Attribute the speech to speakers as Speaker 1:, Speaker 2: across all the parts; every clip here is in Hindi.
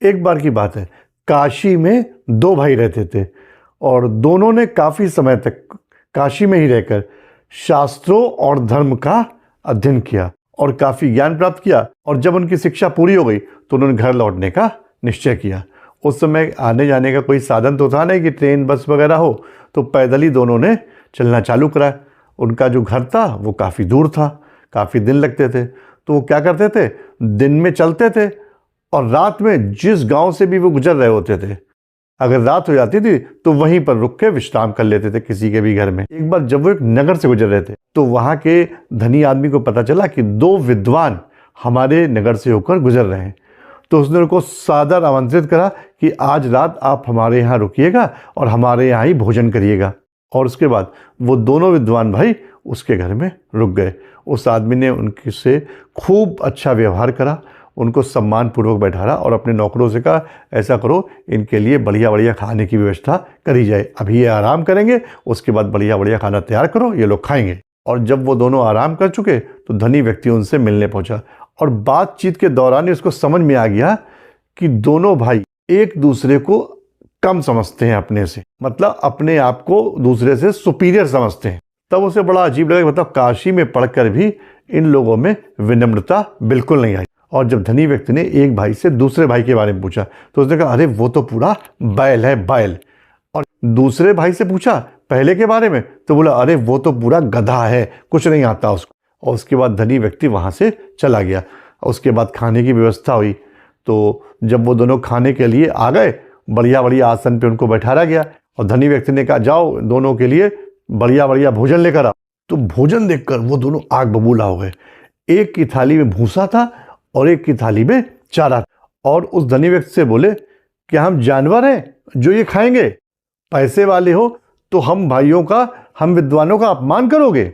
Speaker 1: एक बार की बात है, काशी में दो भाई रहते थे और दोनों ने काफ़ी समय तक काशी में ही रहकर शास्त्रों और धर्म का अध्ययन किया और काफ़ी ज्ञान प्राप्त किया। और जब उनकी शिक्षा पूरी हो गई तो उन्होंने घर लौटने का निश्चय किया। उस समय आने जाने का कोई साधन तो था नहीं कि ट्रेन बस वगैरह हो, तो पैदल ही दोनों ने चलना चालू करा। उनका जो घर था वो काफ़ी दूर था, काफ़ी दिन लगते थे। तो वो क्या करते थे, दिन में चलते थे और रात में जिस गांव से भी वो गुजर रहे होते थे, अगर रात हो जाती थी तो वहीं पर रुक के विश्राम कर लेते थे किसी के भी घर में। एक बार जब वो एक नगर से गुजर रहे थे तो वहां के धनी आदमी को पता चला कि दो विद्वान हमारे नगर से होकर गुजर रहे हैं। तो उसने उनको सादर आमंत्रित करा कि आज रात आप हमारे यहाँ रुकिएगा और हमारे यहाँ ही भोजन करिएगा। और उसके बाद वो दोनों विद्वान भाई उसके घर में रुक गए। उस आदमी ने उनके से खूब अच्छा व्यवहार करा, उनको सम्मानपूर्वक बैठाया और अपने नौकरों से कहा, ऐसा करो इनके लिए बढ़िया बढ़िया खाने की व्यवस्था करी जाए, अभी ये आराम करेंगे, उसके बाद बढ़िया बढ़िया खाना तैयार करो, ये लोग खाएंगे। और जब वो दोनों आराम कर चुके तो धनी व्यक्ति उनसे मिलने पहुंचा और बातचीत के दौरान ही उसको समझ में आ गया कि दोनों भाई एक दूसरे को कम समझते हैं अपने से, मतलब अपने आप को दूसरे से सुपीरियर समझते हैं। तब उसे बड़ा अजीब लगा, मतलब काशी में पढ़कर भी इन लोगों में विनम्रता बिल्कुल नहीं आई। और जब धनी व्यक्ति ने एक भाई से दूसरे भाई के बारे में पूछा तो उसने कहा, अरे वो तो पूरा बैल है, बैल। और दूसरे भाई से पूछा पहले के बारे में तो बोला, अरे वो तो पूरा गधा है, कुछ नहीं आता उसको। और उसके बाद धनी व्यक्ति वहां से चला गया। उसके बाद खाने की व्यवस्था हुई। तो जब वो दोनों खाने के लिए आ गए, बढ़िया बढ़िया आसन पे उनको बैठाया गया और धनी व्यक्ति ने कहा, जाओ दोनों के लिए बढ़िया बढ़िया भोजन लेकर आओ। तो भोजन देखकर वो दोनों आग बबूला हो गए। एक की थाली में भूसा था और एक की थाली में चारा था। और उस धनी व्यक्ति से बोले, क्या हम जानवर हैं जो ये खाएंगे? पैसे वाले हो तो हम भाइयों का, हम विद्वानों का अपमान करोगे?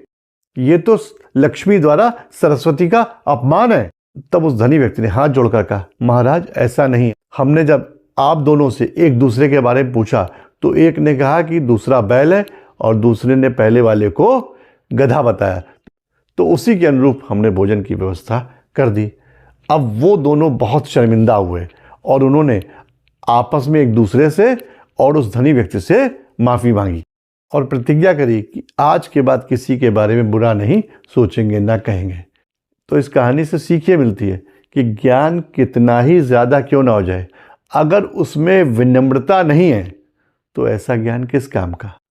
Speaker 1: ये तो लक्ष्मी द्वारा सरस्वती का अपमान है। तब उस धनी व्यक्ति ने हाथ जोड़कर कहा, महाराज ऐसा नहीं, हमने जब आप दोनों से एक दूसरे के बारे में पूछा तो एक ने कहा कि दूसरा बैल है और दूसरे ने पहले वाले को गधा बताया, तो उसी के अनुरूप हमने भोजन की व्यवस्था कर दी। अब वो दोनों बहुत शर्मिंदा हुए और उन्होंने आपस में एक दूसरे से और उस धनी व्यक्ति से माफ़ी मांगी और प्रतिज्ञा करी कि आज के बाद किसी के बारे में बुरा नहीं सोचेंगे, ना कहेंगे। तो इस कहानी से सीख ये मिलती है कि ज्ञान कितना ही ज़्यादा क्यों ना हो जाए, अगर उसमें विनम्रता नहीं है तो ऐसा ज्ञान किस काम का।